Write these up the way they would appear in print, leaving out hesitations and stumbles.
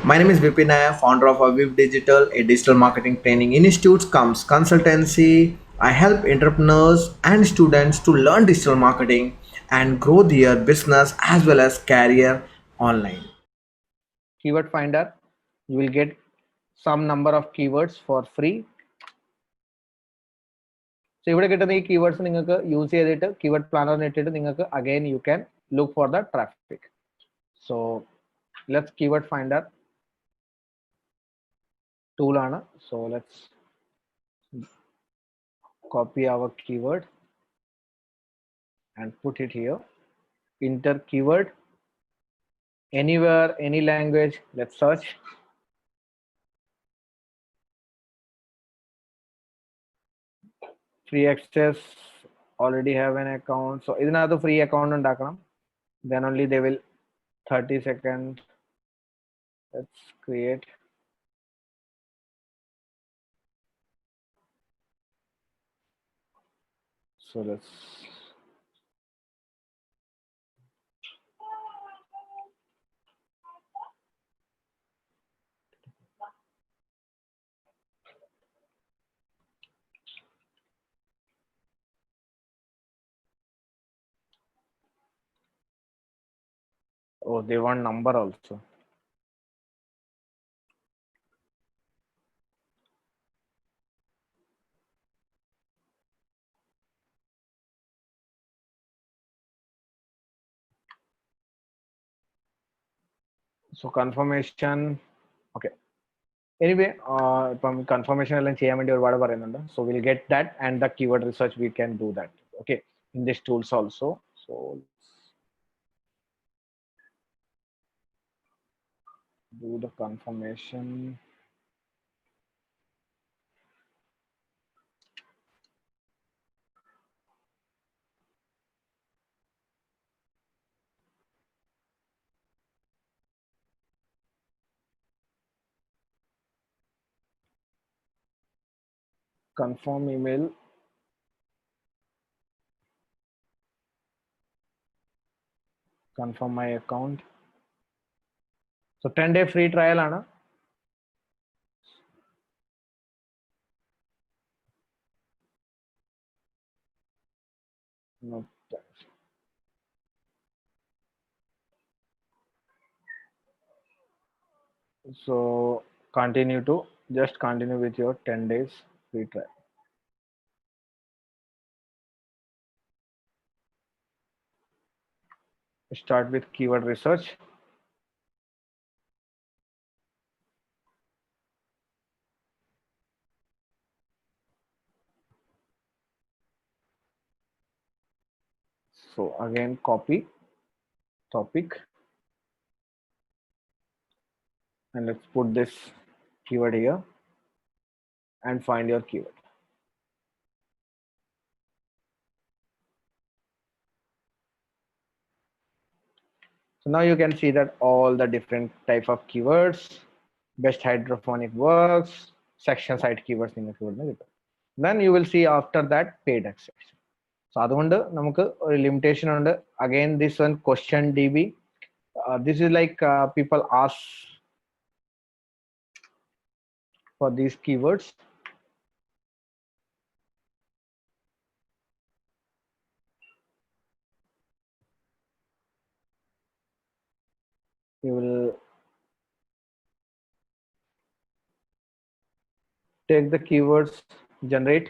My name is Vipin Nair, founder of Aviv Digital, a digital marketing training institute comes consultancy. I help entrepreneurs and students to learn digital marketing and grow their business as well as career online. Keyword finder, you will get some number of keywords for free. So ഇവിടെ കിട്ടുന്ന ഈ keywords നിങ്ങൾക്ക് use ചെയ്തിട്ട് keyword planar ഇട്ടിട്ട് നിങ്ങൾക്ക് again you can look for the traffic. So let's keyword finder tool ആണ്. So let's copy our keyword and put it here. Enter keyword anywhere, any language. Let's search. Free access, already have an account. So ഇതിനകത്ത് free account ഉണ്ടാക്കണം. Then only they will 30 seconds. Let's create. So let's oh, they want number also. So confirmation. Okay. Anyway, confirmation എല്ലാം ചെയ്യാൻ വേണ്ടി ഒരുപാട് പറയുന്നുണ്ട്. So we'll get that and the keyword research we can do that. Okay, in this tools also. So do the confirmation. Confirm email. Confirm my account. So 10-day free trial ആണ്. No. So continue to just continue with your 10 days free trial. Start with keyword research. So again copy topic and let's put this keyword here and find your keyword. So now you can see that all the different type of keywords, best hydrophonic works, section site keywords നിങ്ങൾക്ക് ഇവിടുന്ന് കിട്ടും. Then you will see after that paid access. So അതുകൊണ്ട് നമുക്ക് ഒരു limitation ഉണ്ട്. Again this one question DB. This is like people ask for these keywords. You will take the keywords, generate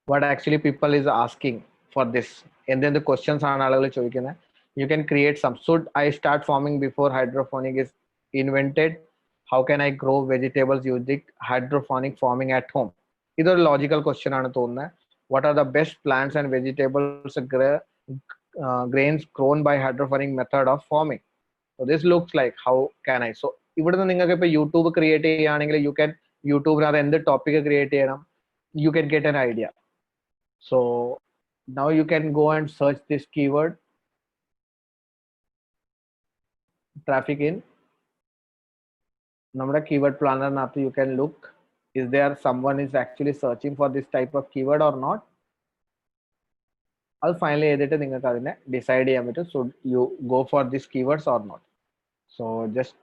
what actually people is asking for this, and then the questions are ആളുകൾ ചോദിക്കുന്നത്. You can create some. Should I start farming before hydroponic is invented? How can I grow vegetables using hydroponic farming at home? ഇതൊരു logical question ആണ് തോന്നുന്നത്. What are the best plants and vegetables grains grown by hydroponic method of farming? So this looks like how can I. So ഇവിടുന്ന് നിങ്ങൾക്ക് ഇപ്പോൾ YouTube create ചെയ്യുകയാണെങ്കിൽ you can യൂട്യൂബിനകത്ത് എന്ത് topic create ചെയ്യണം, you can get an idea. So now you can go and search this keyword traffic in നമ്മുടെ keyword planner നാത്ത്. You can look, is there someone is actually searching for this type of keyword or not? അത് final ചെയ്തിട്ട് നിങ്ങൾക്ക് അതിനെ decide ചെയ്യാൻ പറ്റും. So you go for these keywords or not. So just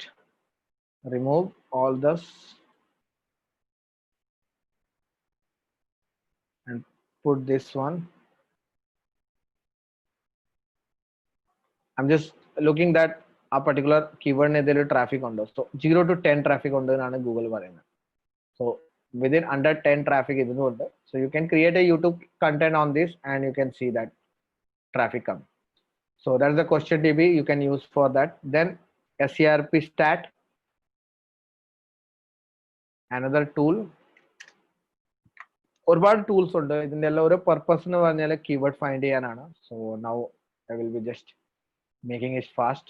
remove all this and put this one. I'm just looking that a particular keyword ne traffic undo. So 0 to 10 traffic undo nanu Google parayunnu. So within under 10 traffic idinu undu. So you can create a YouTube content on this and you can see that traffic come. So that's the question DB you can use for that. Then SERP stat, another tool. ഒരുപാട് tools ഉണ്ട് ഇതിന്റെ എല്ലാം ഒരു purpose എന്ന് പറഞ്ഞാൽ keyword find ചെയ്യാനാണ്. So now I will be just making it fast.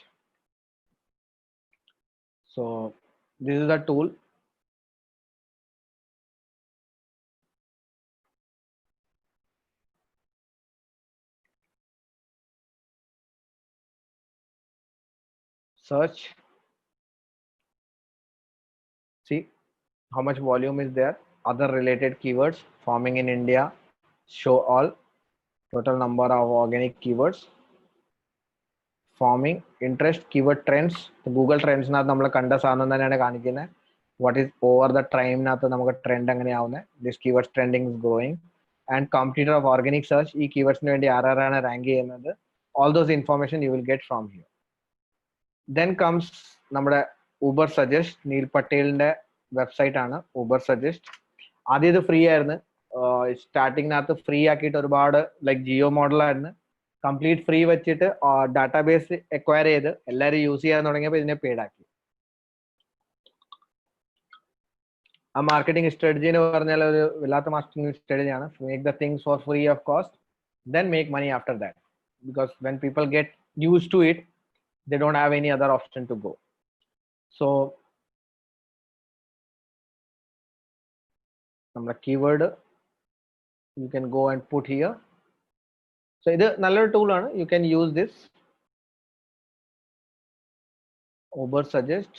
So this is the tool. Search, see how much volume is there, other related keywords, farming in India, show all, total number of organic keywords, farming, interest, keyword trends. Google trends നാത്ത് നമ്മൾ കണ്ട സാധനം തന്നെയാണ് കാണിക്കുന്നത്. What is over the time നാത്ത് നമുക്ക് trend എങ്ങനെയാവുന്നത്, this keywords trending is growing, and competitor of organic search, ഈ keywordsന് വേണ്ടി ആരാണ് rank ചെയ്യുന്നത്, all those information you will get from here. Then comes നമ്മുടെ ഊബർ സജസ്റ്റ്, നീൽ പട്ടേലിന്റെ വെബ്സൈറ്റ് ആണ് Uber suggest. ആദ്യം ഇത് ഫ്രീ ആയിരുന്നു, സ്റ്റാർട്ടിങ്ങിനകത്ത് ഫ്രീ ആക്കിയിട്ട് ഒരുപാട് ലൈക്ക് ജിയോ മോഡലായിരുന്നു, കംപ്ലീറ്റ് ഫ്രീ വെച്ചിട്ട് ഡാറ്റാബേസ് എക്വയർ ചെയ്ത് എല്ലാവരും യൂസ് ചെയ്യാൻ തുടങ്ങിയപ്പോൾ ഇതിനെ പെയ്ഡ് ആക്കി. ആ മാർക്കറ്റിംഗ് സ്ട്രാറ്റജി എന്ന് പറഞ്ഞാൽ ഒരു വല്ലാത്ത മാർക്കറ്റിംഗ് സ്ട്രാറ്റജിയാണ്. Make the things for free of cost, then make money after that, because when people get used to it they don't have any other option to go. So നമ്മുടെ keyword you can go and put here. So ഇത് നല്ലൊരു tool ആണ്, you can use this Uber suggest.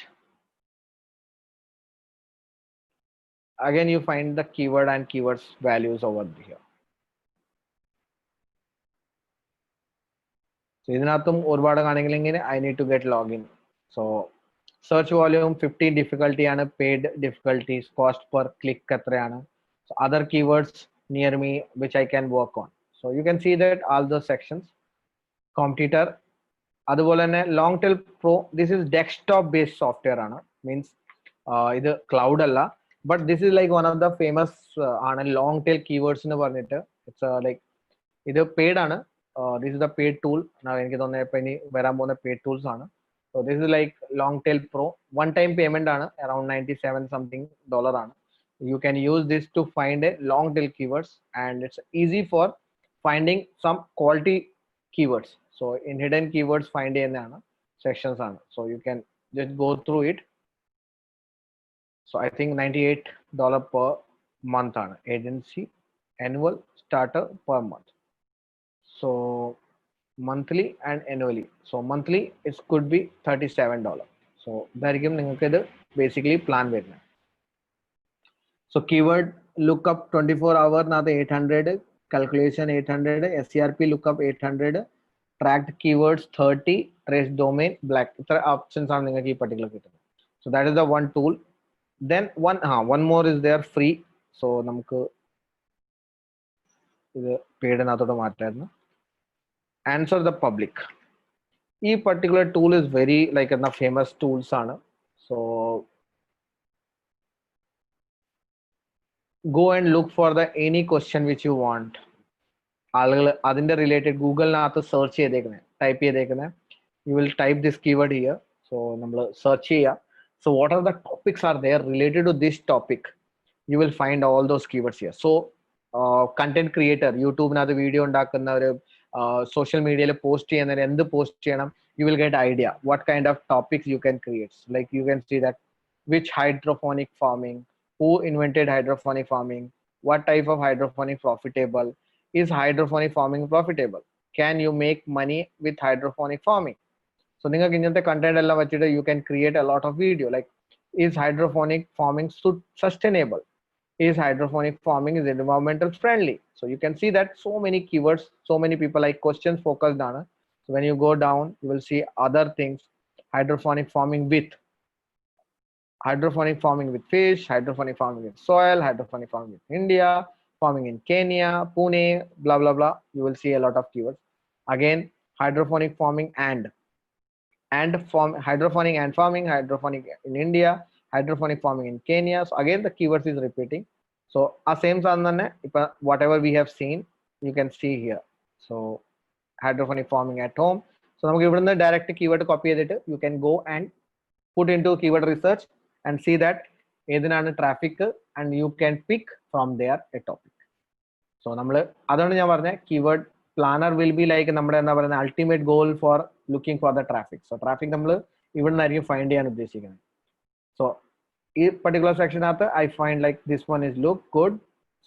Again you find the keyword and keywords values over here. So ഇതിനകത്തും ഒരുപാട് കാണിക്കലെങ്കിൽ I need to get login. So search volume 50 difficulty ആണ്, paid difficulties, cost per click എത്രയാണ്, so other keywords near me which I can work on. So you can see that all the sections. Competitor അതുപോലെ തന്നെ long tail pro, this is desktop based software ആണ്, means ഇത് cloud അല്ല, but this is like one of the famous ആണ് long tail keywords എന്ന് പറഞ്ഞിട്ട്. It's like ഇത് paid ആണ്. This is the paid tool. എനിക്ക് തോന്നുന്നത് ഇപ്പൊ ഇനി വരാൻ പോകുന്ന paid tools ആണ്. So this is like long tail pro, one time payment ആണ്, around 97 something dollar ആണ്. You can use this to find a long tail keywords and it's easy for finding some quality keywords. So in hidden keywords find ചെയ്യുന്നതാണ് sections ആണ്. So you can just go through it. So I think $98 per month ആണ് agency annual starter per month. So monthly and annually. So monthly it could be $37. So ഇതായിരിക്കും നിങ്ങൾക്ക് ഇത് basically plan വരുന്നത്. So keyword lookup 24 hour നാത്ത് 800, calculation 800, SERP lookup 800, tracked keywords 30, trace domain black. ഇത്ര options ആണ് നിങ്ങൾക്ക് ഈ particular കിട്ടുന്നത്. So that is the one tool. Then one more is there free. So നമുക്ക് ഇത് paid നാത്തോട്ട് മാറ്റായിരുന്നു. Answer the public. ഈ particular tool is very like a famous tools ആണ്. So go and look for the any question which you want. ആളുകൾ അതിന്റെ related ഗൂഗിളിനകത്ത് search ചെയ്തേക്കുന്നത്, type ചെയ്തേക്കുന്നത്, you will type this keyword here. So നമ്മൾ search ചെയ്യുക. So what are the topics are there related to this topic, you will find all those keywords here. So content creator, യൂട്യൂബിനകത്ത് video ഉണ്ടാക്കുന്ന ഒരു social media post ചെയ്യുന്നവർ എന്ത് post ചെയ്യണം, you will get idea what kind of topics you can create. Like you can see that which hydroponic farming, who invented hydroponic farming, what type of hydroponic profitable, is hydroponic farming profitable, can you make money with hydroponic farming. So നിങ്ങൾക്ക് ഇങ്ങനത്തെ content എല്ലാം വെച്ചിട്ട് you can create a lot of video like is hydroponic farming sustainable, is hydroponic farming is environmental friendly. So you can see that so many keywords, so many people like questions focused on. So when you go down you will see other things, hydroponic farming with, hydroponic farming with fish, hydroponic farming with soil, hydroponic farming with India, farming in Kenya, Pune, blah blah blah. You will see a lot of keywords. Again, hydroponic farming and farm hydroponic and farming, hydroponic in India, hydroponic farming in Kenya. So again, the keywords is repeating. So same whatever we have seen, you can see here. So hydroponic farming at home. So നമുക്ക് ഇവിടുന്ന് direct keyword copy ചെയ്തിട്ട് you can go and put into keyword research and see that ഏതിനാണ് traffic and you can pick from there a topic. So നമ്മൾ അതാണ് ഞാൻ പറഞ്ഞ keyword planner will be like നമ്മുടെ എന്താ പറയുന്ന ultimate goal for looking for the traffic. So traffic നമ്മൾ ഇവിടുന്നായിരിക്കും find ചെയ്യാൻ ഉദ്ദേശിക്കുന്നത്. So ഈ particular section അകത്ത് I find like this one is look good.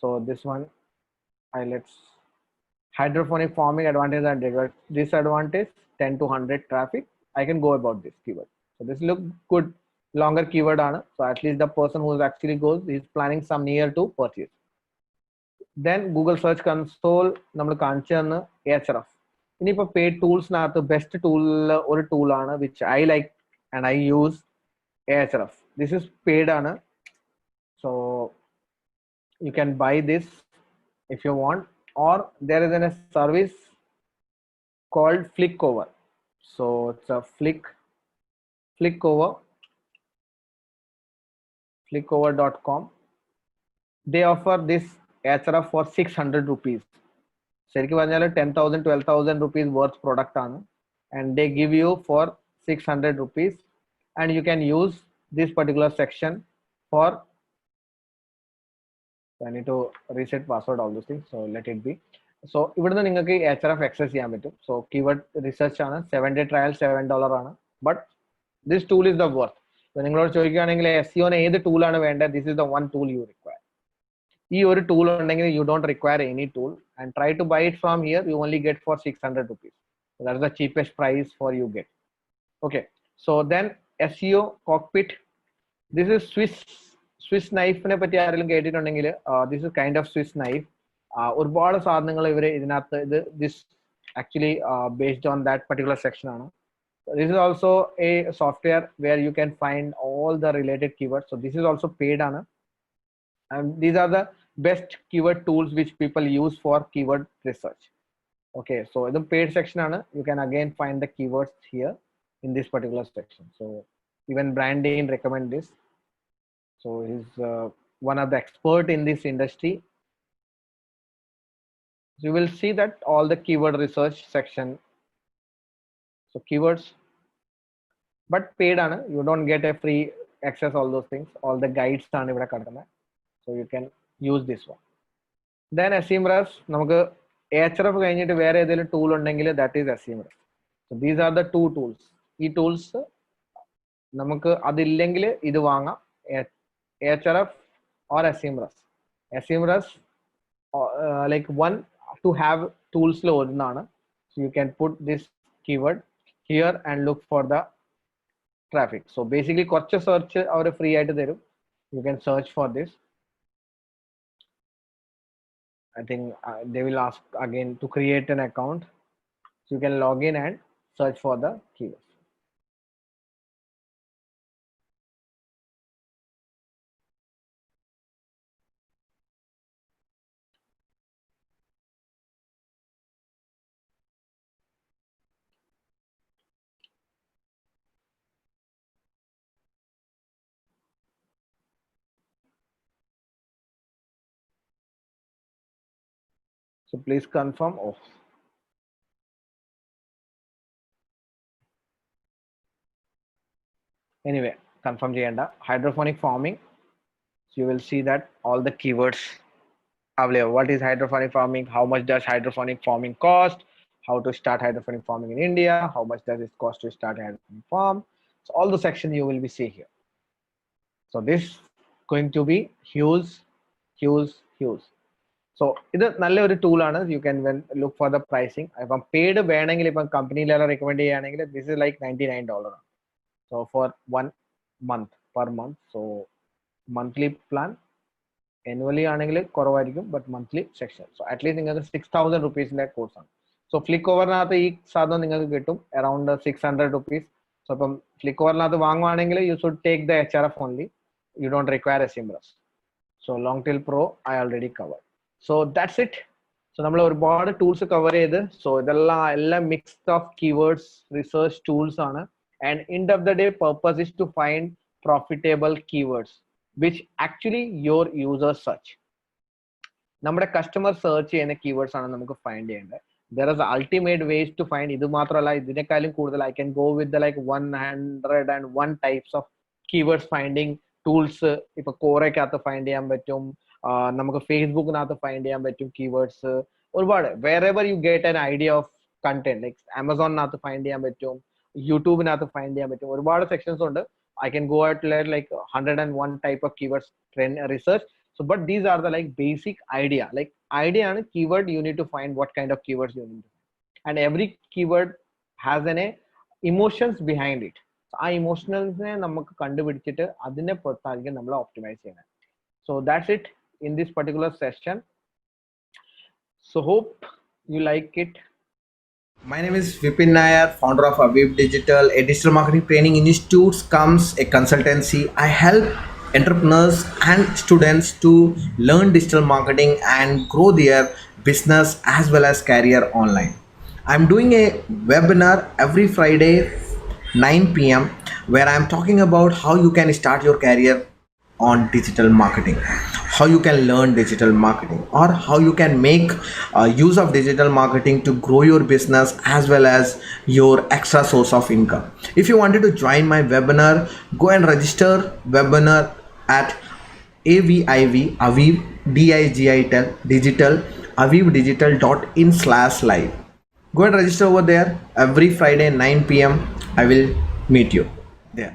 So this one let's hydroponic farming advantage and disadvantage 10 to 100 traffic. I can go about this keyword. So this look good, longer keyword ആണ്. So at least the person who actually goes is planning some near to purchase. Then Google search console നമ്മൾ കാണിച്ചു തന്ന് Ahrefs. ഇനിയിപ്പോൾ paid toolsനകത്ത് best tool ഒരു tool ആണ് which I like and I use Ahrefs. This is paid ആണ്. So you can buy this if you want, or there is a service called Flickover. So it's a flickover.com. They offer this Ahrefs for 600 rupees. ശരിക്കും പറഞ്ഞാൽ 10,000 12,000 rupees worth product ആണ്, and they give you for 600 rupees, and you can use this particular section for I need to reset password, all those things, so let it be. So ഇവിടുന്ന് നിങ്ങൾക്ക് Ahrefs access ചെയ്യാൻ പറ്റും. So keyword research ആണ്, 7-day trial $7 ആണ്, but this tool is the worth. So നിങ്ങളോട് ചോദിക്കുകയാണെങ്കിൽ SEO ഏത് tool ആണ് വേണ്ടത്, this is the one tool you require. ഈ ഒരു tool ഉണ്ടെങ്കിൽ you don't require any tool, and try to buy it from here, you only get for 600 rupees. So that's the cheapest price for you get. Okay, so then SEO cockpit. This is Swiss knife നെ പറ്റി ആരെങ്കിലും കേട്ടിട്ടുണ്ടെങ്കിൽ this is kind of Swiss knife. ഒരുപാട് സാധനങ്ങൾ ഇവര് ഇതിനകത്ത് this actually based on that particular section ആണ്. This is also a software where you can find all the related keywords. So this is also paid ആണ്, and these are the best keyword tools which people use for keyword research. Okay, so the paid section ആണ്, you can again find the keywords here in this particular section. So even Brandon recommend this. So he's one of the expert in this industry. So you will see that all the keyword research section. So keywords, but paid ആണ്, you don't get a free access all those things. All the guides ആണ് ഇവിടെ കിടക്കുന്നത്. So you can use this one. Then Semrush, നമുക്ക് Ahrefs കഴിഞ്ഞിട്ട് വേറെ ഏതെങ്കിലും tool ഉണ്ടെങ്കിൽ that is Semrush. So these are the two tools. ഈ tools നമുക്ക് അതില്ലെങ്കിൽ ഇത് വാങ്ങാം, Ahrefs or Semrush. Semrush like one to have tools lo ഒന്നാണ്. So you can put this keyword here and look for the traffic. So basically കുറച്ച് search അവർ free ആയിട്ട് തരും. You can search for this. I think they will ask again to create an account. So you can log in and search for the keywords. So please confirm. Oh, anyway, confirm ചെയ്യണ്ട. Hydroponic farming. So you will see that all the keywords available. What is hydroponic farming? How much does hydroponic farming cost? How to start hydroponic farming in India? How much does it cost to start a hydroponic farm? So all the section you will be see here. So this going to be huge. So ഇത് നല്ലൊരു tool ആണ്. You can look for the pricing. ഇപ്പം paid വേണമെങ്കിൽ ഇപ്പം കമ്പനിയിലെല്ലാം recommend ചെയ്യുകയാണെങ്കിൽ this is like $99. So for 1 month per month. So monthly plan, annually ആണെങ്കിൽ കുറവായിരിക്കും, but monthly section. So at least നിങ്ങൾക്ക് 6,000 rupees കോഴ്സ് ആണ്. So Flickover നകത്ത് ഈ സാധനം നിങ്ങൾക്ക് കിട്ടും around 600 rupees. സോ അപ്പം ഫ്ലിക്കോറിനകത്ത് വാങ്ങുവാണെങ്കിൽ you should take the HRF only, you don't require SEMrush. So long tail pro I already cover. So that's it. So നമ്മൾ ഒരുപാട് ടൂൾസ് കവർ ചെയ്ത്, സോ എല്ലാം mixed of keywords research tools ആണ്. And end of the day purpose is to find profitable keywords which actually your users search. നമ്മുടെ customer search ചെയ്യുന്ന keywords ആണ് നമുക്ക് find ചെയ്യേണ്ടത്. There is ultimate ways to find. ഇത് മാത്രമല്ല, ഇതിനേക്കാളും കൂടുതൽ I can go with like 101 types of keywords finding tools. ഇപ്പൊ കോറയ്ക്കകത്ത് ഫൈൻഡ് ചെയ്യാൻ പറ്റും, നമുക്ക് ഫേസ്ബുക്കിനകത്ത് ഫൈൻഡ് ചെയ്യാൻ പറ്റും കീവേഡ്സ് ഒരുപാട്. Wherever you get an idea of content, like ആമസോണിനകത്ത് ഫൈൻഡ് ചെയ്യാൻ പറ്റും, യൂട്യൂബിനകത്ത് ഫൈൻഡ് ചെയ്യാൻ പറ്റും, ഒരുപാട് സെക്ഷൻസ് ഉണ്ട്. I can go out like 101 type of keywords research. So, but these are the like basic idea. Like idea and keyword, you need to find what kind of keywords you need to find. And every keyword has an emotions behind it. So, ആ emotionalsനെ നമുക്ക് കണ്ടുപിടിച്ചിട്ട് അതിനെ പൊട്ടായിരിക്കും നമ്മൾ optimize ചെയ്യണം. So, that's it in this particular session. So, hope you like it. My name is Vipin Nair, founder of Aviv Digital, a digital marketing training institute comes a consultancy. I help entrepreneurs and students to learn digital marketing and grow their business as well as career online. I'm doing a webinar every Friday 9 p.m. where I'm talking about how you can start your career on digital marketing, how you can learn digital marketing, or how you can make use of digital marketing to grow your business as well as your extra source of income. If you wanted to join my webinar, go and register webinar at Aviv digital avivdigital.in/live. Go and register over there every Friday 9 p.m. I will meet you there.